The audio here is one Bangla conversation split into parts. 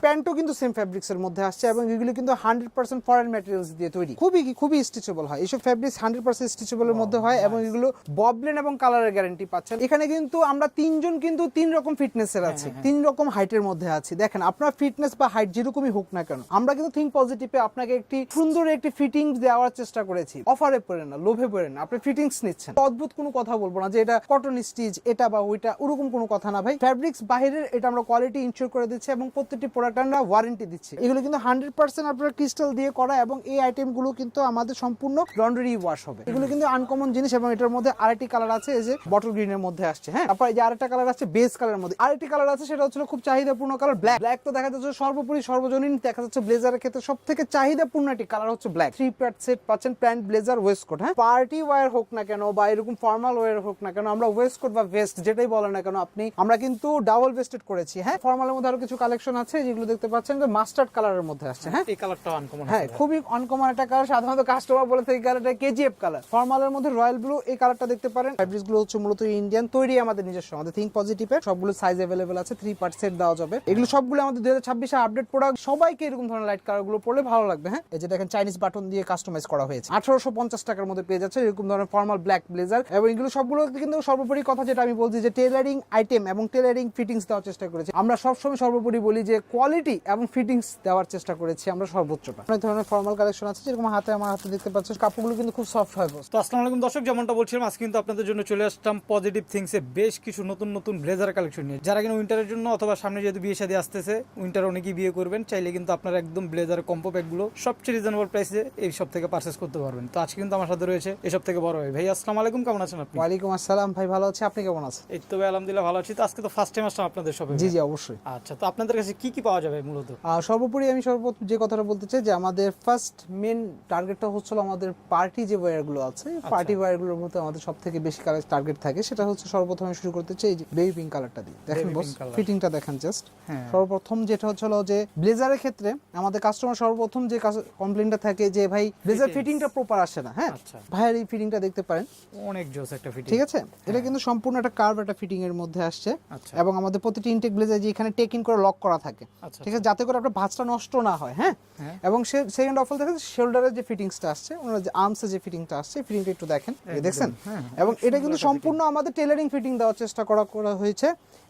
প্যান্টও কিন্তু সেম ফ্যাব্রিক্স এর মধ্যে আসছে এবং এগুলো কিন্তু 100% ফরেন ম্যাটেরিয়ালস দিয়ে তৈরি, খুবই স্টিচেবল হয়। এইসব ফ্যাব্রিক্স 100% স্টিচেবল এর মধ্যে হয় এবং এগুলো ববলেন এবং কালারের গ্যারান্টি পাচ্ছেন। এখানে কিন্তু আমরা তিনজন কিন্তু 3 রকম ফিটনেসের আছে, 3 রকম হাইটের মধ্যে আছি। দেখেন আপনার ফিটনেস বা হাইট যেরকমই হোক না কেন, আমরা কিন্তু থিঙ্ক পজিটিভে আপনাকে একটি সুন্দর একটি ফিটিংস দেওয়ার চেষ্টা করেছি। অফারে পড়ে না, লোভে পড়ে না, আপনি ফিটিংস নিচ্ছেন। অদ্ভুত কোনো কথা বলবো না যে এটা কটন স্টিচ এটা বা ওইটা, ওরকম কোনো কথা না ভাই। ফ্যাব্রিক্স বাহিরের, এটা আমরা কোয়ালিটি ইনশিওর করে দিচ্ছি এবং প্রত্যেকটি প্রোডাক্ট আমরা ওয়ারেন্টি দিচ্ছি। এগুলো কিন্তু 100% আপনার ক্রিস্টাল দিয়ে করা এবং এই আইটেমগুলো কিন্তু আমাদের সম্পূর্ণ লন্ড্রি ওয়াশ হবে। এগুলো কিন্তু আনকমন জিনিস এবং এটার মধ্যে আরেকটি কালার আছে, এই যে বটল গ্রিনের মধ্যে আসছে। হ্যাঁ, তারপর এই যে আরেকটা কালার আছে বেস কালারের মধ্যে, আরেকটি কালার আছে সেটা হচ্ছে খুব চাহিদাপূর্ণ কালার ব্ল্যাক। তো দেখা যাচ্ছে সর্বোপরি সর্বজনীন দেখা যাচ্ছে ব্লেজারের ক্ষেত্রে সবথেকে চাহিদাপূর্ণ একটি কালার হচ্ছে ব্ল্যাক। 3 পার্ট সেট পাচ্ছেন, প্যান্ট, ব্লেজার, ওয়েস্টকোট। হ্যাঁ, পার্টি ওয়্যার হোক না কেন বা এরকম ফর্মাল ওয়্যার হোক না কেন, আমরা ওয়েস্টকোট বা ভেস্ট যেটাই বলেন না কেন আপনি, আমরা কিন্তু ডাবল ভেস্টেড করেছি। হ্যাঁ, ফর্মালের মধ্যে আরো কিছু কালেকশন আছে যেগুলো দেখতে পাচ্ছেন যে মাস্টার্ড কালারের মধ্যে আসছে। হ্যাঁ, এই কালারটা আনকমন, হ্যাঁ খুবই আনকমন একটা কালার। সাধারণত কাস্টমার বলে থাকে কালারটা কেজিএফ কালার। ফর্মালের মধ্যে রয়্যাল ব্লু, এই কালারটা দেখতে পারেন। ফ্যাব্রিক্স গুলো হচ্ছে মূলত ইন্ডিয়ান তৈরি, আমাদের নিজস্ব। আমাদের থিঙ্ক পজিটিভের সবগুলো সাইজ अवेलेबल আছে, 3 পার্ট সেট দেওয়া যাবে। এগুলো সবগুলো আমাদের 2026 এ আপডেট প্রোডাক্ট। সবাইকে এরকম ধরনের লাইট কালার গুলো পরলে ভালো লাগবে। হ্যাঁ, এই যে দেখেন চাইনিজ বাটন দিয়ে কাস্টমাইজ করা হয়েছে। 1850 টাকার মধ্যে পেয়ে যাচ্ছে এরকম ধরনের ফর্মাল ব্ল্যাক ব্লেজার। এবং এগুলো সবগুলো কিন্তু সর্বোপরি কথা যেটা আমি বলছি যে টেলারিং আইটেম এবং টেলারিং ফিটিংস দেওয়ার চেষ্টা করেছি। আমরা সবসময় সর্বোপরি বলি যে কোয়ালিটি এবং ফিটিংস দেওয়ার চেষ্টা করেছি আমরা সর্বোচ্চটা। অনেক ধরনের ফর্মাল কালেকশন আছে, যেরকম আমার হাতে দেখতে পাচ্ছেন কাপড়গুলো কিন্তু খুব সফট হয়। তো আসসালামু আলাইকুম দর্শক, যেমনটা বলছিলাম আজকে কিন্তু আপনাদের জন্য চলে আসলাম পজিটিভ থিংসে বেশ কিছু নতুন ব্লেজার কালেকশন নিয়ে। যারা কিনা উইন্টারের জন্য অথবা সামনে যেহেতু বিয়ে শাদী আসতেছে, উইন্টার অনেকেই বিয়ে করবেন, চাইলে কিন্তু আপনারা একদম ব্লেজার কম্পো প্যাকগুলো সবচেয়ে রিজনেবল প্রাইসে এই সব থেকে পারচেজ করতে পারবেন। তো আজকে কিন্তু আমার সাথে রয়েছে এসব থেকে বড় ভাই। আসসালামু আলাইকুম, কেমন আছেন আপনি? ওয়ালাইকুম আসসালাম ভাই, ভালো আছি, আপনি কেমন আছেন? এই তো ভাই আলহামদুলিল্লাহ ভালো আছি। তো আজকে তো ফার্স্ট টাইম আসলাম আপনাদের শপে। জি অবশ্যই। আচ্ছা, তো আপনাদের কাছে কি কি পাওয়া যাবে মূলত? সর্বোপরি আমি যে কথাটা বলতে চাই যে আমাদের ফার্স্ট মেন টার্গেটটা হচ্ছিল আমাদের পার্টি যে ওয়্যারগুলো আছে, পার্টি ওয়্যারগুলোর মধ্যে আমাদের সবথেকে বেশি টার্গেট থাকে। সেটা হচ্ছে সর্বপ্রথমে শুরু করতে চাই যে বেবি পিঙ্ক কালারটা দিয়ে। দেখেন বস, ফিটিংটা দেখেন জাস্ট। সর্বপ্রথম যেটা হচ্ছিল যে ব্লেজারের ক্ষেত্রে আমাদের কাস্টমার সর্বপ্রথম যে কমপ্লেইনটা থাকে যে ভাই ব্লেজার ফিটিংটা প্রপার আসে না। হ্যাঁ, ভাইয়ের এই ফিটিংটা দেখতে পারেন, অনেক জোস একটা ফিটিং। ঠিক আছে, এটা কিন্তু সম্পূর্ণ একটা কার্ভ একটা ফিটিং এর মধ্যে আসছে এবং আমাদের প্রতিটি ইনটেক ব্লেজার যে এখানে টেক ইন করে লক করা থাকে, ঠিক আছে, যাতে করে আপনার ভাঁজটা নষ্ট না হয়। হ্যাঁ, এবং সেকেন্ড অফ অল দেখেন শোল্ডারের যে ফিটিংসটা আসছে, ওনার যে আর্মসে যে ফিটিংটা আসছে, ফিটিংটা একটু দেখেন, দেখছেন। এবং এটা কিন্তু সম্পূর্ণ আমাদের টেলারিং ফিটিং দেওয়ার চেষ্টা করা হয়েছে।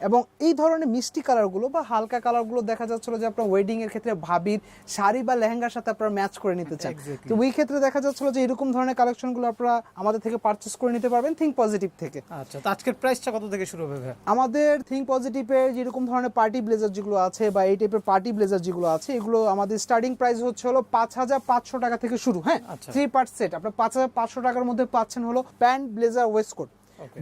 এবং এই ধরনের মিষ্টি কালারগুলো বা হালকা কালারগুলো দেখা যাচ্ছিল যে আপনার ওয়েডিং এর ক্ষেত্রে ভাবির শাড়ি বা লেহেঙ্গার সাথে আপনারা ম্যাচ করে নিতে চান, তো ওই ক্ষেত্রে দেখা যাচ্ছিল যে এরকম ধরনের কালেকশনগুলো আপনারা আমাদের থেকে পারচেজ করে নিতে পারবেন থিঙ্ক পজিটিভ থেকে। আচ্ছা, তো আজকের প্রাইসটা কত থেকে শুরু হবে? আমাদের থিঙ্ক পজিটিভের যেরকম ধরনের পার্টি ব্লেজার যেগুলো আছে বা এই টাইপের পার্টি ব্লেজার যেগুলো আছে, এগুলো আমাদের স্টার্টিং প্রাইস হচ্ছে হলো 5500 টাকা থেকে শুরু। হ্যাঁ, 3 পার্ট সেট আপনার 5500 টাকার মধ্যে পাচ্ছেন হলো pant, blazer, waistcoat,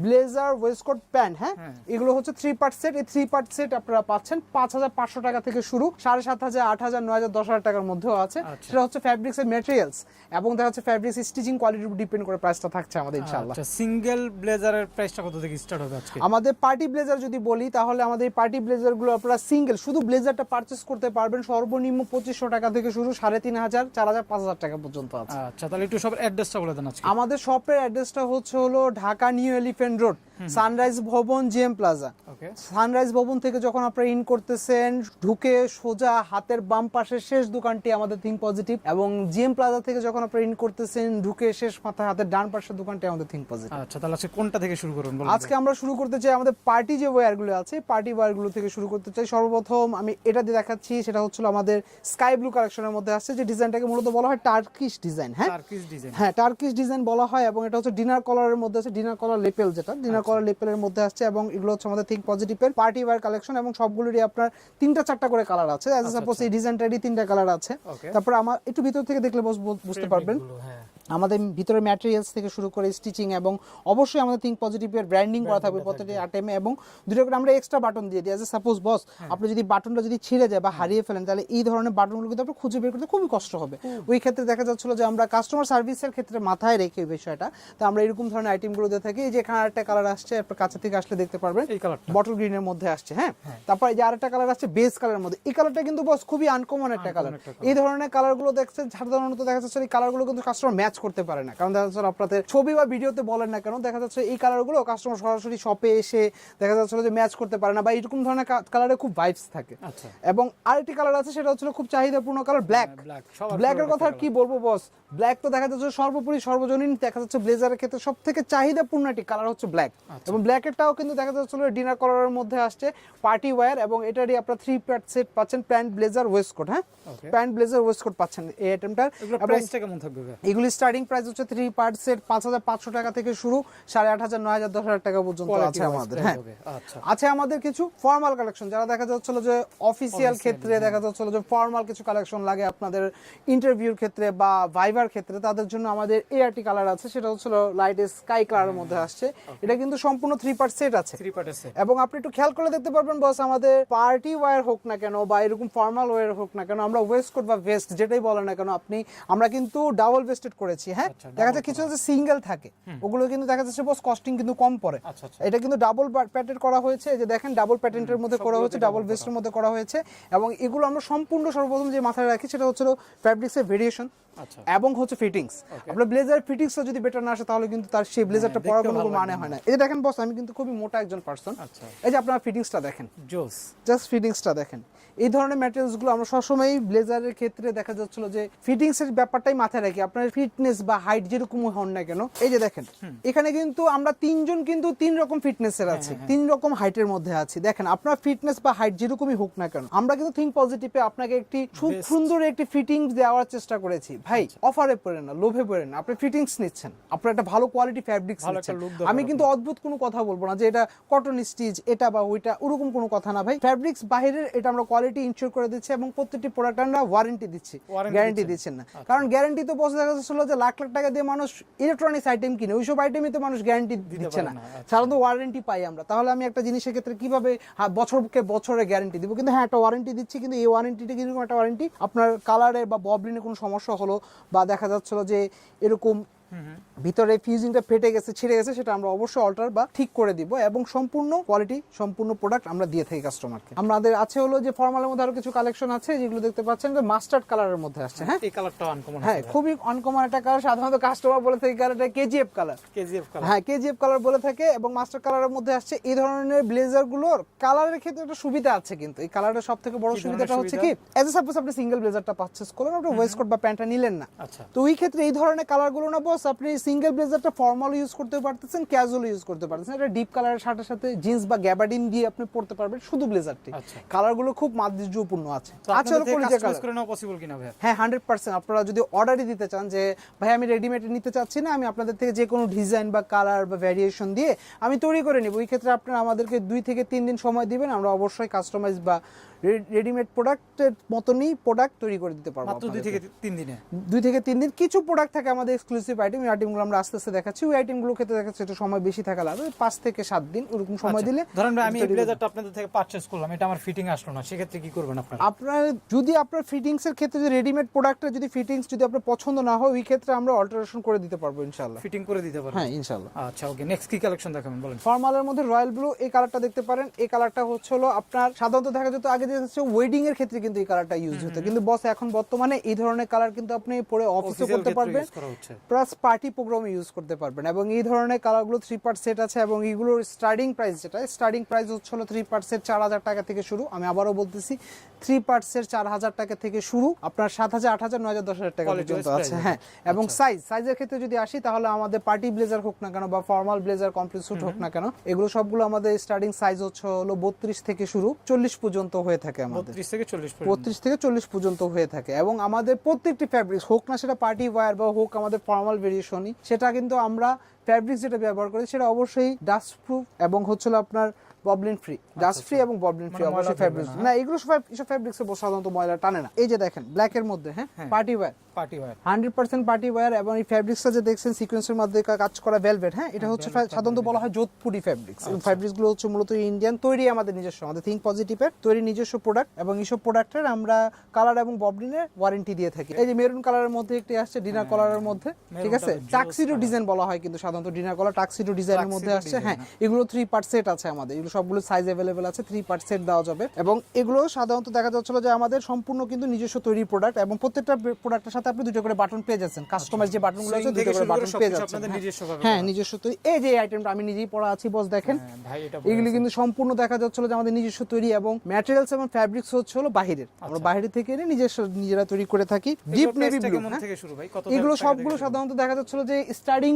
blazer, waistcoat, pant. হ্যাঁ, এগুলো হচ্ছে 3 পার্ট সেট। এই 3 পার্ট সেট আপনারা পাচ্ছেন 5500 টাকা থেকে শুরু, 7500, 8000, 9000, 10000 টাকার মধ্যেও আছে। সেটা হচ্ছে ফ্যাব্রিক্স এর ম্যাটেরিয়ালস এবং দেখা যাচ্ছে ফ্যাব্রিক্স স্টিচিং কোয়ালিটির উপর ডিপেন্ড করে প্রাইসটা থাকছে আমাদের ইনশাআল্লাহ। আচ্ছা, সিঙ্গেল ব্লেজারের প্রাইসটা কত থেকে স্টার্ট হবে আজকে? আমাদের পার্টি ব্লেজার যদি বলি তাহলে আমাদের এই পার্টি ব্লেজার গুলো আপনারা সিঙ্গেল শুধু ব্লেজারটা পারচেজ করতে পারবেন সর্বনিম্ন 2500 টাকা থেকে শুরু, 3500, 4000, 5000 টাকা পর্যন্ত আছে। আচ্ছা, তাহলে একটু সব অ্যাড্রেসটা বলে দেন আজকে। আমাদের শপের অ্যাড্রেসটা হচ্ছে হলো Dhaka new elephant road, sunrise ভবন, জিএম প্লাজা। সানরাইজ ভবন থেকে যখন আপনারা ইন করতেছেন, ঢুকে সোজা হাতের বাম পাশের শেষ দোকানটি আমাদের থিঙ্ক পজিটিভ, এবং জিএম প্লাজা থেকে যখন আপনারা ইন করতেছেন, ঢুকে শেষ মাথায় হাতের ডান পাশের দোকানটি আমাদের থিঙ্ক পজিটিভ। আচ্ছা, তাহলে আজকে কোনটা থেকে শুরু করুন? আজকে আমরা শুরু করতে চাই আমাদের পার্টি যে ওয়্যারগুলো আছে, পার্টি ওয়্যারগুলো থেকে শুরু করতে চাই। সর্বপ্রথম আমি এটা দিয়ে দেখাচ্ছি, সেটা হচ্ছিল আমাদের স্কাই ব্লু কালেকশনের মধ্যে আসছে, যে ডিজাইনটাকে মূলত বলা হয় টার্কিশ ডিজাইন। হ্যাঁ, টার্কিশ ডিজাইন বলা হয় এবং এটা হচ্ছে ডিনার কলারের মধ্যে আছে, ডিনার কলার লেপেল, যেটা ডিনার কলার লেপেলের মধ্যে আসছে। এবং এগুলো হচ্ছে আমাদের থিঙ্ক পজিটিভের পার্টি ওয়্যার কালেকশন এবং সবগুলোরই আপনার 3টা-4টা করে কালার আছে। অ্যাজ সাপোজ এই ডিজাইনটারই 3টা কালার আছে। তারপর আমার একটু ভিতর থেকে দেখলে বুঝতে পারবেন আমাদের ভিতরে ম্যাটেরিয়ালস থেকে শুরু করে স্টিচিং এবং অবশ্যই আমাদের থিঙ্ক পজিটিভের ব্র্যান্ডিং করা থাকবে প্রত্যেকটি আইটেমে। এবং দুটো করে আমরা এক্সট্রা বাটন দিয়ে দিই। অ্যাজ সাপোজ বস, আপনি যদি বাটনটা যদি ছিঁড়ে যায় বা হারিয়ে ফেলেন, তাহলে এই ধরনের বাটনগুলো কিন্তু আপনি খুঁজে বের করতে খুবই কষ্ট হবে। ওই ক্ষেত্রে দেখা যাচ্ছিল যে আমরা কাস্টমার সার্ভিসের ক্ষেত্রে মাথায় রেখে এই বিষয়টা, তো আমরা এরকম ধরনের আইটেমগুলো দিয়ে থাকি। এই যে এখানে আরেকটা কালার আসছে, আপনার কাছে থেকে আসলে দেখতে পারবেন, এই কালারটা বটল গ্রিনের মধ্যে আসছে। হ্যাঁ, তারপর এই যে আরেকটা কালার আসছে বেস কালারের মধ্যে, এই কালারটা কিন্তু বস খুবই আনকমন একটা কালার। এই ধরনের কালারগুলো দেখছেন সাধারণত দেখা যাচ্ছে এই কালারগুলো কিন্তু কাস্টমার ম্যাচ করতে পারে না, কারণ দেখা যাচ্ছে আপনাদের ছবি বা ভিডিওতে বলেন না কেন, দেখা যাচ্ছে এই কালারগুলো কাস্টমার সরাসরি শপে এসে দেখা যাচ্ছে যে ম্যাচ করতে পারে না, বা এরকম ধরনের কালারে খুব ভাইবস থাকে। আচ্ছা, এবং আরেকটি কালার আছে, সেটা হচ্ছে খুব চাহিদাপূর্ণ কালার ব্ল্যাক। ব্ল্যাকের কথা আর কি বলবো বস, ব্ল্যাক তো দেখা যাচ্ছে সর্বোপরি সর্বজনীন দেখা যাচ্ছে ব্লেজারের ক্ষেত্রে সব থেকে চাহিদাপূর্ণ একটি কালার হচ্ছে ব্ল্যাক। এবং ব্ল্যাকেরটাও কিন্তু দেখা যাচ্ছে ডিনার কালারের মধ্যে আসছে, পার্টি ওয়্যার, এবং এটারই আপনারা 3 পার্ট সেট পাচ্ছেন, প্যান্ট ব্লেজার ওয়েস্টকোট। হ্যাঁ, প্যান্ট ব্লেজার ওয়েস্টকোট পাচ্ছেন এই আইটেমটার। প্রাইসটা কেমন থাকবে? এগুলি স্টার্টিং প্রাইস হচ্ছে 3 পার্ট সেট 5,500 টাকা থেকে শুরু, 8,500, 9,000, 10,000 টাকা পর্যন্ত আছে আমাদের। হ্যাঁ, আছে আমাদের কিছু ফর্মাল কালেকশন, যারা দেখা যাচ্ছিল যে অফিসিয়াল ক্ষেত্রে দেখা যাচ্ছিল যে ফর্মাল কিছু কালেকশন লাগে আপনাদের ইন্টারভিউর ক্ষেত্রে বা ভাইবার ক্ষেত্রে, তাদের জন্য আমাদের এআরটি কালার আছে, সেটা হচ্ছিল লাইট স্কাই কালারের মধ্যে আসছে। এটা কিন্তু সম্পূর্ণ 3 পার্ট সেট আছে, এবং আপনি একটু খেয়াল করে দেখতে পারবেন বস, আমাদের পার্টি ওয়্যার হোক না কেন বা এরকম ফর্মাল ওয়্যার হোক না কেন, আমরা ওয়েস্টকোট বা ভেস্ট যেটাই বলেন না কেন আমরা কিন্তু ডাবল ভেস্টেড করেছি। হ্যাঁ, দেখা যাচ্ছে কিছু সিঙ্গেল থাকে, ওগুলো কিন্তু দেখা যাচ্ছে বস কস্টিং কিন্তু কম পড়ে। এটা কিন্তু ডাবল প্যাটেন্ট করা হয়েছে, এই যে দেখেন ডাবল প্যাটেন্টের মধ্যে করা হয়েছে, ডাবল ভেস্টের মধ্যে করা হয়েছে। এবং এগুলো আমরা সম্পূর্ণ সর্বপ্রথম যে মাথায় রাখি সেটা হচ্ছে ফ্যাব্রিক্সের ভেরিয়েশন এবং হচ্ছে ফিটিংস। আপনার ব্লেজার ফিটিংসটা যদি বেটার না আসে তাহলে কিন্তু তার সেই ব্লেজারটা পরার কোনো মানে হয় না। এই যে দেখেন বস, আমি কিন্তু খুবই মোটা একজন পারসন, এই যে আপনার ফিটিংসটা দেখেন, জাস্ট ফিটিংসটা দেখেন। এই ধরনের ম্যাটেরিয়ালসগুলো আমরা সবসময় ব্লেজারের ক্ষেত্রে দেখা যাচ্ছিল যে ফিটিংসের ব্যাপারটাই মাথায় রাখি, আপনার ফিটনেস বা হাইট যেরকম হন না কেন। এই যে দেখেন এখানে কিন্তু আমরা তিনজন কিন্তু 3 রকম ফিটনেসের আছি, 3 রকম হাইটের মধ্যে আছি। দেখেন আপনার ফিটনেস বা হাইট যেরকমই হোক না কেন, আমরা কিন্তু থিঙ্ক পজিটিভে আপনাকে একটি খুব সুন্দর একটি ফিটিংস দেওয়ার চেষ্টা করেছি। ভাই অফারে পড়েন না, লোভে পড়েন না, আপনি ফিটিংস নিচ্ছেন, আপনার একটা ভালো কোয়ালিটি ফ্যাব্রিক্স নিচ্ছেন। আমি কিন্তু অদ্ভুত কোনো কথা বলবো না যে এটা কটন স্টিচ এটা বা ওইটা, ওরকম কোনো কথা না ভাই। ফ্যাব্রিক্স বাইরের, এটা আমরা কোয়ালিটি ইনশিওর করে দিচ্ছি, এবং প্রত্যেকটি প্রোডাক্ট আমরা ওয়ারেন্টি দিচ্ছি, গ্যারান্টি দিচ্ছেন না। কারণ গ্যারান্টি তো বসে দেখা যাচ্ছিল যে লাখ লাখ টাকা দিয়ে মানুষ ইলেকট্রনিক্স আইটেম কিনে, ওইসব আইটেমই তো মানুষ গ্যারান্টি দিচ্ছে না, সাধারণত ওয়ারেন্টি পাই আমরা। তাহলে আমি একটা জিনিসের ক্ষেত্রে কিভাবে বছরকে বছরে গ্যারান্টি দিব? কিন্তু হ্যাঁ, একটা ওয়ারেন্টি দিচ্ছি, কিন্তু এই ওয়ারেন্টিটা কিরকম একটা ওয়ারেন্টি, আপনার কালারে বা ববলিনে কোনো সমস্যা হলো বা দেখা যাচ্ছিল যে এরকম ভিতরে ফিউজিংটা ফেটে গেছে, ছিঁড়ে গেছে, সেটা আমরা অবশ্যই অল্টার বা ঠিক করে দিব, এবং সম্পূর্ণ কোয়ালিটি সম্পূর্ণ প্রোডাক্ট আমরা দিয়ে থাকি কাস্টমারকে। আমাদের আছে হলো যে ফর্মালের মধ্যে আরো কিছু কালেকশন আছে, যেগুলো দেখতে পাচ্ছেন যে মাস্টার্ড কালারের মধ্যে আসছে। হ্যাঁ, এই কালারটা আনকমন, হ্যাঁ খুবই আনকমন একটা কালার, সাধারণত কাস্টমার বলে থাকে কালারটা কেজিএফ কালার, হ্যাঁ কেজিএফ কালার বলে থাকে, এবং মাস্টার কালারের মধ্যে আসছে। এই ধরনের ব্লেজার গুলোর কালারের ক্ষেত্রে একটা সুবিধা আছে, কিন্তু এই কালারের সবথেকে বড় সুবিধাটা হচ্ছে কি, এজ এ সাপোজ আপনি সিঙ্গেল ব্লেজারটা পারচেজ করলেন, আপনি ওয়েস্টকোট বা প্যান্টটা নিলেন না, তো ওই ক্ষেত্রে এই ধরনের কালারগুলো না বস, আপনি সিঙ্গেল ব্লেজারটা ফর্মাল ইউজ করতে পারতেছেন, ক্যাজুয়াল ইউজ করতে পারতেছেন। এটা ডিপ কালারের সাথে সাথে জিন্স বা গ্যাবার্ডিন দিয়ে আপনি পড়তে পারবেন শুধু ব্লেজারটি। কালারগুলো খুব মাধুর্যপূর্ণ আছে। আচ্ছা, কাস্টমাইজ করে নেওয়া পসিবল কিনা ভাই? হ্যাঁ, 100%। আপনারা যদি অর্ডারই দিতে চান যে ভাই আমি রেডিমেড নিতে চাচ্ছি না, আমি আপনাদের থেকে যে কোনো ডিজাইন বা কালার বা ভ্যারিয়েশন দিয়ে আমি তৈরি করে নেব, ওই ক্ষেত্রে আপনারা আমাদেরকে 2 থেকে 3 দিন সময় দিবেন, আমরা অবশ্যই কাস্টমাইজ বা রেডিমেড প্রোডাক্টের মতনই প্রোডাক্ট তৈরি করে দিতে পারবো। 2 থেকে 3 দিনে, 2 থেকে 3 দিন। কিছু প্রোডাক্ট থাকে আমাদের এক্সক্লুসিভ আইটেম, এই আইটেমগুলো আমরা আস্তে আস্তে দেখাচ্ছি। ওই আইটেমগুলো ক্ষেত্রে দেখাচ্ছে একটু সময় বেশি থাকা লাগবে, 5 থেকে 7 দিন ওরকম সময় দিলে। ধরেন আমি এই ব্লেজারটা আপনাদের থেকে পারচেজ করলাম, এটা আমার ফিটিং আসলো না, সেক্ষেত্রে কি করবেন আপনারা? আপনার যদি আপনার ফিটিংস এর ক্ষেত্রে যদি রেডিমেড প্রোডাক্টের যদি ফিটিংস যদি আপনার পছন্দ না হয়, ওই ক্ষেত্রে আমরা অল্টারেশন করে দিতে পারবো ইনশাআল্লাহ, ফিটিং করে দিতে পারবো। হ্যাঁ ইনশাআল্লাহ। আচ্ছা ওকে, নেক্সট কি কালেকশন দেখাবেন বলেন? ফর্মালের মধ্যে রয়্যাল ব্লু, এই কালারটা দেখতে পারেন। এই কালারটা হচ্ছে হলো আপনার সাধারণত দেখা যেত আগে যে হচ্ছে ওয়েডিং এর ক্ষেত্রে কিন্তু এই কালারটা ইউজ হতো, কিন্তু বস এখন বর্তমানে এই ধরনের কালার কিন্তু আপনি পরে অফিসে করতে পারবেন, প্লাস পার্টি প্রোগ্রামে ইউজ করতে পারবেন। এবং এই ধরনের কালারগুলো 3 পার্ট সেট আছে, এবং এইগুলোর স্টার্টিং প্রাইস স্টার্টিং প্রাইস হচ্ছে হলো 3 পার্ট সেট 4,000 টাকা থেকে শুরু। আমি আবারও বলতেছি 3 পার্ট সেট 4,000 টাকা থেকে শুরু, আপনার 7,000, 8,000, 9,000, 10,000 টাকা পর্যন্ত আছে। হ্যাঁ, এবং সাইজের ক্ষেত্রে যদি আসি তাহলে আমাদের পার্টি ব্লেজার হোক না কেন বা ফর্মাল ব্লেজার কমপ্লিট স্যুট হোক না কেন, এগুলো সবগুলো আমাদের স্টার্টিং সাইজ হচ্ছে হলো 32 থেকে শুরু 40 পর্যন্ত হয়ে থাকে, আমাদের 32 থেকে 40 পর্যন্ত হয়ে থাকে। এবং আমাদের প্রত্যেকটি ফ্যাব্রিক্স হোক না সেটা পার্টি ওয়্যার বা হোক আমাদের ফর্মাল ভেরিয়েশনই, সেটা কিন্তু আমরা ফ্যাব্রিক্স যেটা ব্যবহার করি সেটা অবশ্যই ডাস্ট প্রুফ এবং হচ্ছিল আপনার ববলিন ফ্রি, ডাস্ট ফ্রি এবং ববলিন ফ্রি অবশ্যই ফ্যাব্রিক্স না, এগুলো সব ফ্যাব্রিক্সে সাধারণত ময়লা টানে না। এই যে দেখেন ব্ল্যাক এর মধ্যে, হ্যাঁ পার্টি ওয়্যার, 100% পার্টি ওয়্যার, এবং এই ফ্যাব্রিক্সটা যে দেখছেন সিকোয়েন্সের মধ্যে কাজ করা ভেলভেট, হ্যাঁ এটা হচ্ছে সাধারণত বলা হয় যোধপুরি ফ্যাব্রিক্স। এই ফ্যাব্রিক্সগুলো হচ্ছে মূলত ইন্ডিয়ান তৈরি, আমাদের নিজস্ব, আমাদের থিঙ্ক পজিটিভের তৈরি নিজস্ব প্রোডাক্ট, এবং এইসব প্রোডাক্টের আমরা কালার এবং ববলিনের ওয়ারেন্টি দিয়ে থাকি। এই যে মেরুন কালারের মধ্যে একটি আসছে, ডিনার কালারের মধ্যে, ঠিক আছে, টাক্সিডো ডিজাইন বলা হয় কিন্তু সাধারণত ডিনার কালার টাক্সিডো ডিজাইনের মধ্যে আসছে। হ্যাঁ, এগুলো 3 পার্ট সেট আছে আমাদের, এগুলো সবগুলো সাইজ অ্যাভেলেবেল আছে, 3 পার্ট সেট দেওয়া যাবে। এবং এগুলো সাধারণত দেখা যাচ্ছিল যে আমাদের সম্পূর্ণ কিন্তু নিজস্ব তৈরি প্রোডাক্ট, এবং প্রত্যেকটা প্রোডাক্টের সাথে আপনি দুটো করে বাটন পেয়ে যাচ্ছেন। কাস্টমাইজ যে বাটনগুলো আছে দুটো করে বাটন পেয়ে যাচ্ছেন। হ্যাঁ, নিজস্ব তৈরি। এই যে আইটেমটা আমি নিজেই পড়া আছি বস, দেখেন এগুলি কিন্তু সম্পূর্ণ দেখা যাচ্ছিল যে আমাদের নিজস্ব তৈরি, এবং ম্যাটেরিয়ালস এবং ফ্যাব্রিক্স হচ্ছে হলো বাহিরের, আমরা বাইরে থেকে এনে নিজেরা তৈরি করে থাকি। ডিপ নেভি ব্লু এগুলো সবগুলো সাধারণত দেখা যাচ্ছিল যে স্টার্টিং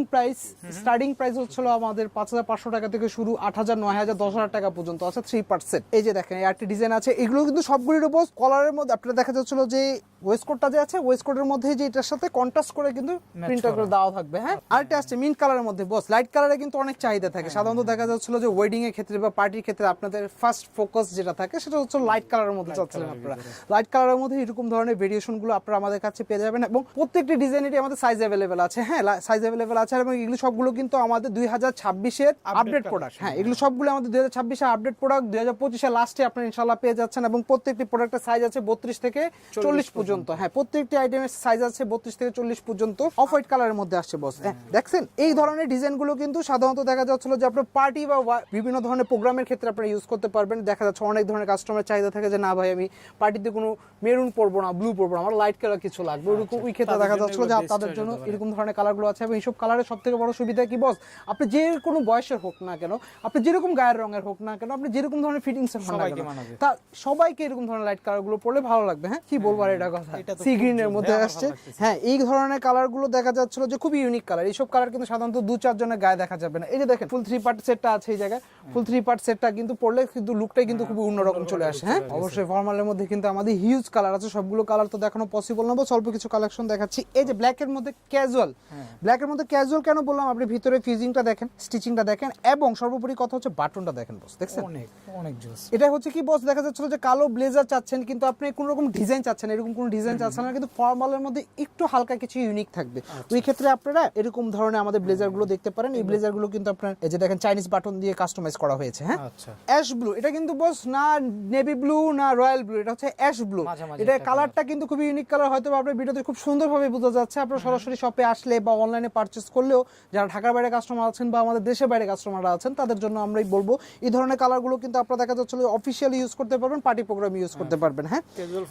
প্রাইস হচ্ছিল আমাদের 5,500 টাকা থেকে শুরু, 8,000, 9,000, 10,000 টাকা পর্যন্ত আছে 3%। এই যে দেখেন এই আরেকটি ডিজাইন আছে, এগুলো কিন্তু সবগুলোর উপর কলারের মধ্যে আপনারা দেখা যাচ্ছিল যে ওয়েস্টকোটটা যে আছে, ওয়েস্টকোটের মধ্যে যে এটার সাথে কন্ট্রাস্ট করে কিন্তু প্রিন্টার করে দেওয়া থাকবে। হ্যাঁ, আরেকটা আসছে মিন্ট কালারের মধ্যে বস। লাইট কালারে কিন্তু অনেক চাহিদা থাকে, সাধারণত দেখা যাচ্ছিল যে ওয়েডিং এর ক্ষেত্রে বা পার্টির ক্ষেত্রে আপনাদের ফার্স্ট ফোকাস যেটা থাকে সেটা হচ্ছে লাইট কালারের মধ্যে চাচ্ছিলেন আপনারা। লাইট কালারের মধ্যে এরকম ধরনের ভেরিয়েশন গুলো আপনারা আমাদের কাছে পেয়ে যাবেন, এবং প্রত্যেকটি ডিজাইনেরই আমাদের সাইজ অ্যাভেলেবেল আছে। হ্যাঁ, সাইজ অ্যাভেলেবেল আছে, এবং এগুলো সবগুলো কিন্তু আমাদের 2026 এর আপডেট প্রোডাক্ট। হ্যাঁ, এগুলো সবগুলো আমাদের 2026 এর আপডেট প্রোডাক্ট, 2025 এর লাস্টে আপনারা ইনশাআল্লাহ পেয়ে যাচ্ছেন। এবং প্রত্যেকটি প্রোডাক্টের সাইজ আছে 32 থেকে 40 পর্যন্ত। হ্যাঁ, প্রত্যেকটি আইটেমের সাইজ আছে 32 থেকে 40 পর্যন্ত। অফ হোয়াইট কালারের মধ্যে আসছে বস। হ্যাঁ, দেখছেন এই ধরনের ডিজাইনগুলো কিন্তু সাধারণত দেখা যাচ্ছিল যে আপনার পার্টি বা বিভিন্ন ধরনের প্রোগ্রামের ক্ষেত্রে আপনারা ইউজ করতে পারবেন। দেখা যাচ্ছে অনেক ধরনের কাস্টমার চাহিদা থাকে যে না ভাই আমি পার্টিতে কোনো মেরুন পরবো না, ব্লু পরবো না, আমার লাইট কালার কিছু লাগবে, ওরকম ওই ক্ষেত্রে দেখা যাচ্ছিল যে তাদের জন্য এরকম ধরনের কালারগুলো আছে। এবং এইসব কালারের সব থেকে বড় সুবিধা কি বস, আপনি যে কোনো বয়সের হোক না কেন, আপনি যেরকম গায়ের রঙের হোক না কেন, আপনি যেরকম ধরনের ফিটিংস এর হোক না কেন, তা সবাইকে এরকম ধরনের লাইট কালারগুলো পরলে ভালো লাগবে। হ্যাঁ, কি বলবো আর এটা কথা, সি গ্রিন এর মধ্যে আসছে। হ্যাঁ, এই ধরনের কালারগুলো দেখা যাচ্ছিল যে খুবই ইউনিক কালার। এইসব কালার কিন্তু সাধারণত 2-4 জনের গায়ে দেখা যাবে না। এই যে দেখেন ফুল 3 পার্ট সেটটা আছে এই জায়গায়, ফুল 3 পার্ট সেটটা কিন্তু পরলে কিন্তু লুকটাই কিন্তু খুবই অন্যরকম চলে আসে। হ্যাঁ, অবশ্যই ফর্মালের মধ্যে কিন্তু আমাদের হিউজ কালার আছে, সবগুলো কালার তো দেখানো পসিবল না, বস অল্প কিছু কালেকশন দেখাচ্ছি। এই যে ব্ল্যাক এর মধ্যে ক্যাজুয়াল, ব্ল্যাক এর মধ্যে ক্যাজুয়াল কেন বললাম, আপনি ভিতরে ফিজিংটা দেখেন, স্টিচিংটা দেখেন, এবং সর্বোপরি কথা হচ্ছে বাটনটা দেখেন বস, দেখছেন অনেক জোস। এটা হচ্ছে কি বস, দেখা যাচ্ছিল যে কালো ব্লেজার চাচ্ছেন কিন্তু আপনি কোন রকম ডিজাইন চাচ্ছেন, এরকম কোন ডিজাইন চাচ্ছেন না, কিন্তু ফর্মালের মধ্যে একটু হালকা কিছু ইউনিক থাকবে। ওই ক্ষেত্রে আপনারা এরকম ধরনের আমাদের ব্লেজার গুলো দেখতে পারেন। এই ব্লেজার গুলো কিন্তু আপনার এই যে দেখেন চাইনিজ বাটন দিয়ে কাস্টমাইজ করা হয়েছে। হ্যাঁ, অ্যাশ ব্লু, এটা কিন্তু বস না নেভি ব্লু না রয়্যাল ব্লু, এটা হচ্ছে অ্যাশ ব্লু। এটা কালারটা কিন্তু খুবই ইউনিক কালার, হয়তো আপনার ভিডিওতে খুব সুন্দরভাবে বোঝা যাচ্ছে। আপনারা সরাসরি শপে আসলে বা অনলাইনে পারচেজ করলেও যারা ঢাকার বাইরে কাস্টমার আছেন বা আমাদের দেশের বাইরে কাস্টমাররা আছেন তাদের জন্য আমরাই বলবো এই ধরনের কালারগুলো কিন্তু আপনারা দেখা যাচ্ছে অফিশিয়ালি ইউজ করতে পারবেন, পার্টি প্রোগ্রামে ইউজ করতে পারবেন। হ্যাঁ,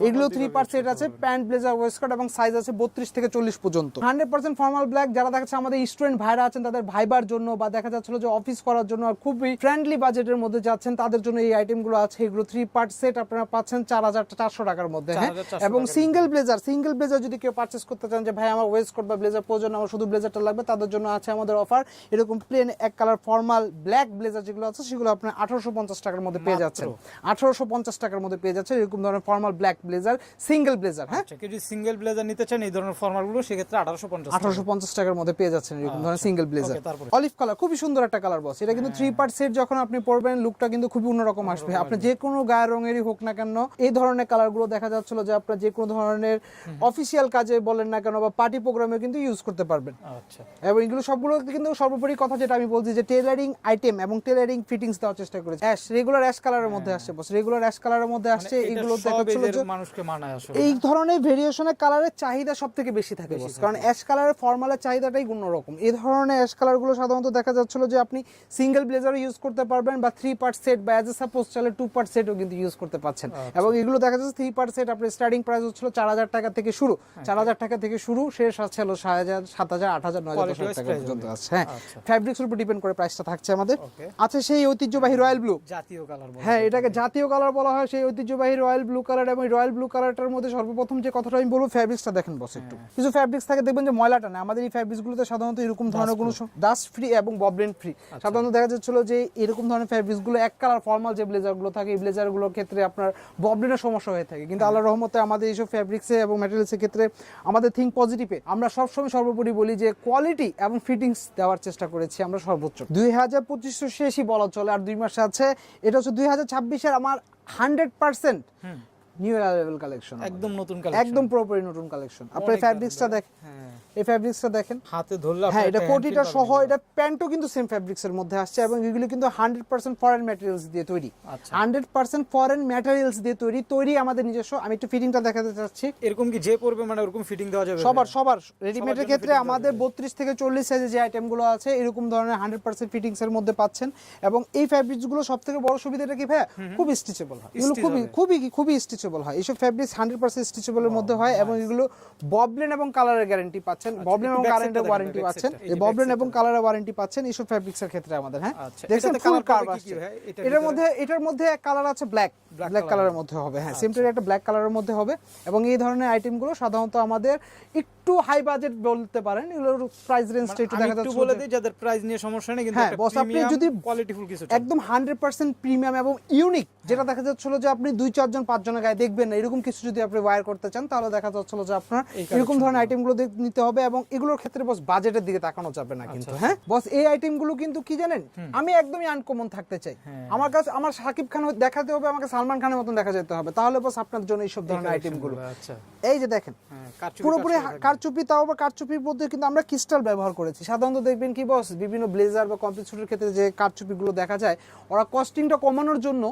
এগুলো 3 পার্ট সেট আছে, প্যান্ট, ব্লেজার, ওয়েস্টকোট, এবং সাইজ আছে 32 থেকে 40 পর্যন্ত। 100% ফর্মাল ব্ল্যাক, যারা দেখাচ্ছে আমাদের স্টুডেন্ট ভাইরা আছেন তাদের ভাইবার জন্য বা দেখা যাচ্ছিল যে অফিস করার জন্য আর খুবই ফ্রেন্ডলি বাজেটের মধ্যে যাচ্ছেন তাদের জন্য এই আইটেমগুলো আছে। এগুলো 3 পার্ট সেট আপনারা পাচ্ছেন 4,400 টাকার মধ্যে। হ্যাঁ, এবং সিঙ্গেল ব্লেজার যদি কেউ পারচেজ করতে চান যে ভাই আমার ওয়েস্টকোট বা ব্লেজার প্রয়োজন, আমার শুধু ব্লেজারটা লাগবে, তাদের জন্য আছে আমাদের অফার। এরকম প্লেন এক কালার ফর্মাল ব্ল্যাক ব্লেজার যেগুলো আছে সেগুলো আপনার 1850 টাকার মধ্যে পেয়ে যাচ্ছেন। 1850 টাকার মধ্যে পেয়ে যাচ্ছেন এরকম ধরনের formal black blazer, single blazer. হ্যাঁ, কেউ যদি সিঙ্গেল ব্লেজার নিতে চান এই ধরনের ফর্মাল গুলো সেক্ষেত্রে 1850 টাকার মধ্যে পেয়ে যাচ্ছেন এরকম ধরনের সিঙ্গেল ব্লেজার। অলিভ কালার খুবই সুন্দর একটা কালার বস, এটা কিন্তু 3 পার্ট সেট যখন আপনি পরবেন লুকটা কিন্তু খুবই অন্যরকম আসবে। আপনি যে কোনো গায়ের রঙেরই হোক না কেন এই ধরনের কালারগুলো দেখা যাচ্ছিল যে আপনারা যে কোনো ধরনের অফিসিয়াল কাজে বলেন না কেন বা পার্টি প্রোগ্রামে কিন্তু ইউজ করতে পারবেন। আচ্ছা, এবং এগুলো সবগুলো কিন্তু সর্বোপরি কথা যেটা আমি বলছি যে টেলারিং আইটেম এবং টেলারিং ফিটিংস দেওয়ার চেষ্টা করেছি। অ্যাশ, রেগুলার অ্যাশ কালারের মধ্যে আসছে বস, রেগুলার অ্যাশ কালারের মধ্যে আসছে। এগুলো দেখাচ্ছিল যে মানুষকে মানায় আসলে এই ধরনের ভেরিয়েশনের কালারের চাহিদা সবথেকে বেশি থাকে বস, কারণ অ্যাশ কালারের ফর্মালের চাহিদাটাই অন্যরকম। এই ধরনের অ্যাশ কালারগুলো সাধারণত দেখা যাচ্ছিল যে আপনি সিঙ্গেল ব্লেজারও ইউজ করতে পারবেন বা 3 পার্ট সেট বা অ্যাজ এ সাপোজ চাইলে 2 পার্ট সেটও কিন্তু ইউজ করতে পারছেন। এবং এগুলো দেখা যাচ্ছে 3 পার্ট সেট আপনার স্টার্টিং প্রাইস হচ্ছিল 4,000 টাকা থেকে শুরু, 4,000 টাকা থেকে শুরু, শেষ আছে হলো 6,000, 7,000, 8,000, 9,000, 10,000 টাকা পর্যন্ত আছে। হ্যাঁ, ফ্যাব্রিক্সের উপর ডিপেন্ড করে প্রাইসটা থাকছে আমাদের। আছে সেই ঐতিহ্যবাহী রয়্যাল ব্লু, জাতীয় কালার। হ্যাঁ, এটাকে জাতীয় কালার বলা হয়, সেই ঐতিহ্যবাহী রয়্যাল ব্লু কালার। এবং রয়্যাল ব্লু কালারটার মধ্যে সর্বপ্রথম যে কথাটা আমি বলবো ফ্যাব্রিক্সটা দেখেন বস। একটু কিছু ফ্যাব্রিক্স থাকে দেখবেন যে ময়লাটা না, আমাদের এই ফ্যাব্রিক্সগুলোতে সাধারণত এরকম ধরনের কোনো ডাস্ট ফ্রি এবং ববলেন ফ্রি। সাধারণত দেখা যাচ্ছিল যে এরকম ধরনের ফ্যাব্রিক্সগুলো এক কালার ফর্মাল যে ব্লেজারগুলো থাকে এই ব্লেজারগুলোর ক্ষেত্রে আপনার ববলেনের সমস্যা হয়ে থাকে, কিন্তু আল্লাহর রহমতে আমাদের এইসব ফ্যাব্রিক্সে এবং ম্যাটেরিয়ালসের ক্ষেত্রে আমাদের থিঙ্ক পজিটিভে আমরা সবসময় সর্বোপরি বলি যে কোয়ালিটি এবং ফিটিংস দেওয়ার চেষ্টা করেছি আমরা সর্বোচ্চ। 2025 শেষই বলা চলে, আর 2 মাস আছে। এটা হচ্ছে 2026-এর আমার 100% নিউ অ্যারাইভাল কালেকশন, একদম নতুন কালেকশন, একদম পুরোপুরি নতুন কালেকশন। আপনার ফ্যাব্রিক্সটা দেখেন, হ্যাঁ এই ফ্যাব্রিক্সটা দেখেন, হাতে ধরলে হ্যাঁ এটা একটা কোটিটা hand feel সহ, পাবেন। এটা প্যান্টও কিন্তু সেম ফ্যাব্রিক্সের মধ্যে আসছে এবং এগুলো কিন্তু 100% ফরেন ম্যাটেরিয়ালস দিয়ে তৈরি, আচ্ছা 100% ফরেন ম্যাটেরিয়ালস দিয়ে তৈরি আমাদের নিজস্ব। আমি একটু ফিটিংটা দেখাতে চাচ্ছি। এরকম কি যে পড়বে মানে ওরকম ফিটিং দেওয়া যাবে? সবার রেডিমেডের জন্য ক্ষেত্রে fitting আমাদের দেওয়া 32 থেকে 40 সাইজে যে আইটেমগুলো আছে এরকম ধরনের 100% ফিটিংস এর মধ্যে পাচ্ছেন। এবং এই ফ্যাব্রিক্সগুলো সবথেকে বড় সুবিধাটা কি ভাই, খুব স্টিচেবল হয়, এগুলো খুবই স্টিচেবল হয়। এইসব ফ্যাব্রিক্স 100% স্টিচেবলের মধ্যে হয় এবং এগুলো ববলেন এবং কালারের গ্যারান্টি পাচ্ছেন, ববলেন এবং কালারের ওয়ারেন্টি পাচ্ছেন, এই ববলেন এবং কালারের ওয়ারেন্টি পাচ্ছেন এইসব ফ্যাব্রিক্সের ক্ষেত্রে আমাদের। হ্যাঁ আচ্ছা, দেখছেন এটাতে ফুল colour কার্ভ পাবে কি আসছে কি ভাই? এটার মধ্যে এক কালার আছে ব্ল্যাক কালারের মধ্যে হবে, হ্যাঁ সিম্পলি একটা ব্ল্যাক কালারের মধ্যে হবে। এবং এই ধরনের আইটেমগুলো সাধারণত আমাদের একটু হাই বাজেট বলতে পারেন, এগুলোর প্রাইস রেঞ্জটা একটু দেখা যাচ্ছে। বলে দিই যাদের প্রাইস নিয়ে সমস্যা নেই, কিন্তু হ্যাঁ, একটা বস, আপনি প্রিমিয়াম যদি কোয়ালিটিফুল কিছু একদম 100% প্রিমিয়াম এবং ইউনিক, যেটা দেখা যাচ্ছিল যে আপনি 2-4 জন 5 জনের গায়ে দেখবেন না, এরকম কিছু যদি আপনি ওয়্যার করতে চান তাহলে দেখা যাচ্ছিল যে আপনার এরকম ধরনের আইটেমগুলো নিতে হবে। এবং এগুলোর ক্ষেত্রে বস বাজেটের দিকে তাকানো যাবে না কিন্তু। হ্যাঁ বস, এই আইটেমগুলো কিন্তু কি জানেন, আমি একদমই আনকমন থাকতে চাই। আমার কাছে আমার শাকিব খান দেখাতে হবে, আমাকে সালমান খানের মতন দেখা যেতে হবে, তাহলে বস আপনার জন্য এইসব ধরনের আইটেমগুলো। আচ্ছা এই যে দেখেন পুরোপুরি কারচুপি, তাও আবার কারচুপির মধ্যে কিন্তু আমরা ক্রিস্টাল ব্যবহার করেছি। সাধারণত দেখবেন কি বস, বিভিন্ন ব্লেজার বা কমপ্লিট স্যুটের ক্ষেত্রে যে কারচুপিগুলো দেখা যায়, ওরা কস্টিংটা কমানোর জন্য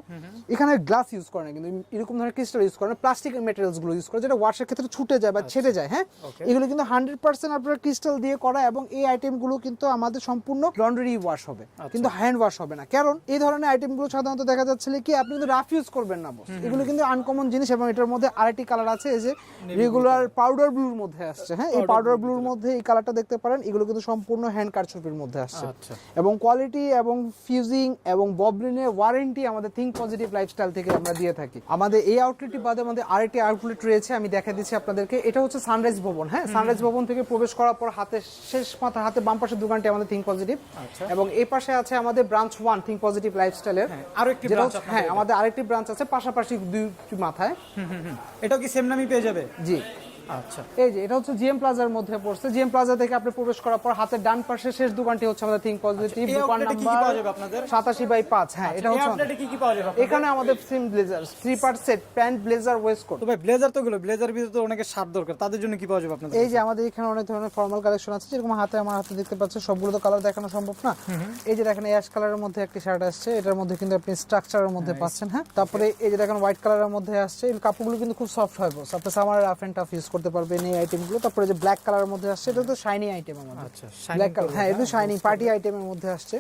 এখানে গ্লাস ইউজ করে না, কিন্তু এরকম ধরনের ক্রিস্টাল ইউজ করে না, প্লাস্টিক ম্যাটেরিয়ালস গুলো ইউজ করে, যেটা ওয়াশের ক্ষেত্রে ছুটে যায় বা ছেড়ে যায়। হ্যাঁ এগুলো কিন্তু 100% আপনার ক্রিস্টাল দিয়ে করা এবং এই আইটেমগুলো কিন্তু আমাদের সম্পূর্ণ লন্ড্রি ওয়াশ হবে, কিন্তু হ্যান্ড ওয়াশ হবে না। কারণ এই ধরনের আইটেমগুলো সাধারণত দেখা যাচ্ছে কি আপনি কিন্তু রাফ ইউজ করবেন না বস, এগুলো কিন্তু আনকমন জিনিস। এবং এটার মধ্যে আরেকটি কালার আছে, এই যে রেগুলার পাউডার ব্লুর মধ্যে আসছে। হ্যাঁ এই পাউডার ব্লুর মধ্যে এই কালারটা দেখতে পারেন, এগুলো কিন্তু সম্পূর্ণ হ্যান্ড কারচুপির মধ্যে আসছে। এবং কোয়ালিটি এবং ফিউজিং এবং ববলিনের ওয়ারেন্টি আমাদের থিঙ্ক পজিটিভ লাইফস্টাইল থেকে আমরা দিয়ে থাকি। আমাদের এই আউটলেটটি বাদে আমাদের আরেকটি আউটলেট রয়েছে, আমি দেখা দিচ্ছি আপনাদেরকে। এটা হচ্ছে সানরাইজ ভবন। হ্যাঁ সানরাইজ ভবন থেকে প্রবেশ করার পর হাতে বাম পাশে দোকানটি আমাদের থিঙ্ক পজিটিভ, এবং এই পাশে আছে আমাদের ব্রাঞ্চ 1 থিঙ্ক পজিটিভ লাইফস্টাইলের। আরো একটি ব্রাঞ্চ, হ্যাঁ আমাদের আরেকটি ব্রাঞ্চ আছে পাশাপাশি দুইটি মাথায়। এটাও কি সেম নামই পেয়ে যাবে? জি আচ্ছা এই যে এটা হচ্ছে জিএম প্লাজার মধ্যে পড়ছে। জিএম প্লাজা থেকে আপনি প্রবেশ করার পর হাতের ডান পাশে শেষ দোকানটি হচ্ছে আমাদের থিঙ্ক পজিটিভ, দোকান নাম্বার 87/5। হ্যাঁ এটা হচ্ছে আপডেটে কি কি পাওয়া যাবে? এখানে আমাদের সিম blazer 3 part set, pant blazer waistcoat. তো ভাই ব্লেজার তো গুলো, ব্লেজারের ভিতরে তো অনেকে শার্ট দরকার, তাদের জন্য কি পাওয়া যাবে আপনাদের? এই যে আমাদের এখানে অনেক ধরনের ফর্মাল কালেকশন আছে, যেরকম আমার হাতে দেখতে পাচ্ছেন, সবগুলো তো কালার দেখানো সম্ভব না। এই যে দেখেন অ্যাশ কালারের মধ্যে একটি শার্ট আসছে, এটার মধ্যে কিন্তু আপনি স্ট্রাকচারের মধ্যে পাচ্ছেন। হ্যাঁ তারপরে এই যে দেখেন হোয়াইট কালারের মধ্যে আসছে, এই কাপড়গুলো কিন্তু খুব সফট হয় বস, আপনি সামারে রাফ এন্ড টাফ ইউজ করতে পারবেন এই আইটেমগুলো। তারপরে যে ব্ল্যাক কালারের মধ্যে আসছে, এটা তো শাইনি আইটেম আমাদের। আচ্ছা ব্ল্যাক কালার, হ্যাঁ এটা শাইনি পার্টি আইটেমের মধ্যে আসছে।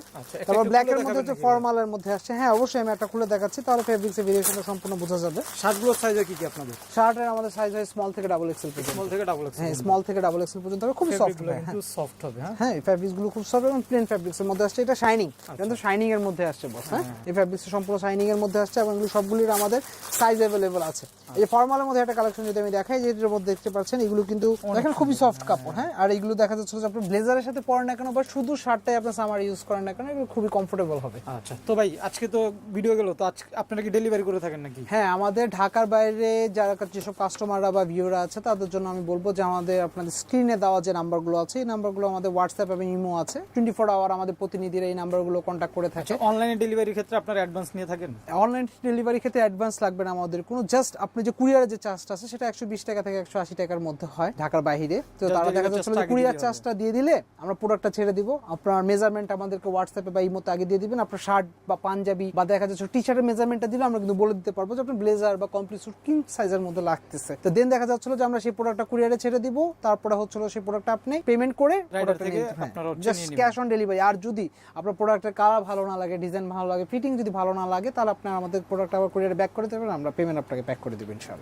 তারপর ব্ল্যাক এর মধ্যে হচ্ছে ফর্মালের মধ্যে আসছে। হ্যাঁ অবশ্যই আমি একটা খুলে দেখাচ্ছি, তাহলে ফেব্রিক্সের ভেরিয়েশনটা সম্পূর্ণ বোঝা যাবে। শার্টগুলোর সাইজ কি কি আপনাদের? শার্টের আমাদের সাইজ হয় স্মল থেকে ডাবল এক্সেল পর্যন্ত। স্মল থেকে ডাবল এক্সেল? হ্যাঁ স্মল থেকে ডাবল এক্সেল পর্যন্ত হবে, খুব সফট হবে। কিন্তু সফট হবে। হ্যাঁ এই ফেব্রিক্স গুলো খুব সফট এবং প্লেন ফেব্রিক্স এর মধ্যে আসছে। এটা শাইনিং, কিন্তু শাইনিং এর মধ্যে আসছে বস। হ্যাঁ এই ফেব্রিক্স সম্পূর্ণ শাইনিং এর মধ্যে আসছে এবং এগুলো সবগুলির আমাদের সাইজ अवेलेबल আছে। এই যে ফর্মালের মধ্যে একটা কালেকশন যদি আমি দেখাই, যেটার মধ্যে দেখতে পাচ্ছেন এগুলো কিন্তু দেখেন খুবই সফট কাপড়। হ্যাঁ আর এগুলো দেখা যাচ্ছে যে আপনি ব্লেজারের সাথে পরেন না কেন বা শুধু শার্টটাই আপনি সামার ইউজ করেন না কেন, এগুলো খুবই কমফোর্টেবল হবে। আচ্ছা তো ভাই আজকে তো ভিডিও গেল, তো আজকে আপনারা কি ডেলিভারি করে থাকেন নাকি? হ্যাঁ আমাদের ঢাকার বাইরে যারা যেসব কাস্টমাররা বা ভিউরা আছে তাদের জন্য আমি বলবো যে আমাদের আপনাদের স্ক্রিনে দেওয়া যে নাম্বারগুলো আছে, এই নাম্বারগুলো আমাদের হোয়াটসঅ্যাপ এবং ইমো আছে। 24 আওয়ার আমাদের প্রতিনিধিরা এই নাম্বারগুলো কন্ট্যাক্ট করে থাকে। অনলাইনে ডেলিভারির ক্ষেত্রে আপনারা অ্যাডভান্স নিয়ে থাকেন? অনলাইন ডেলিভারি ক্ষেত্রে অ্যাডভান্স লাগবে না আমাদের কোনো, জাস্ট আপনি যে কুরিয়ারের যে চার্জটা আছে সেটা 120 টাকা থেকে 180 টাকার মধ্যে হয় ঢাকার বাইরে। তো তারা দেখা যাচ্ছে কুরিয়ার চার্জটা দিয়ে দিলে আমরা প্রোডাক্টটা ছেড়ে দিব। আপনার মেজারমেন্ট আমাদেরকে হোয়াটসঅ্যাপে বা ইমোতে আগে দিয়ে দিবেন। আপনার শার্ট বা পাঞ্জাবি বা দেখা যাচ্ছে টি শার্টের মেজারমেন্টটা দিলে আমরা কিন্তু বলে দিতে পারবো যে আপনার ব্লেজার বা কমপ্লিট স্যুট কি সাইজের মধ্যে লাগতেছে। তো দেন দেখা যাচ্ছিল যে আমরা সেই প্রোডাক্টটা কুরিয়ারে ছেড়ে দিব, তারপরে হচ্ছিল সেই প্রোডাক্টটা আপনি পেমেন্ট করে জাস্ট ক্যাশ অন ডেলিভারি। আর যদি আপনার প্রোডাক্টের কালার ভালো না লাগে, ডিজাইন ভালো লাগে, ফিটিং যদি ভালো না লাগে, তাহলে আপনার আমাদের প্রোডাক্ট আবার কুরিয়ারে ব্যাক করে দেবেন, আমরা পেমেন্ট আপনাকে ব্যাক করে দেবেন ইনশাআল্লাহ।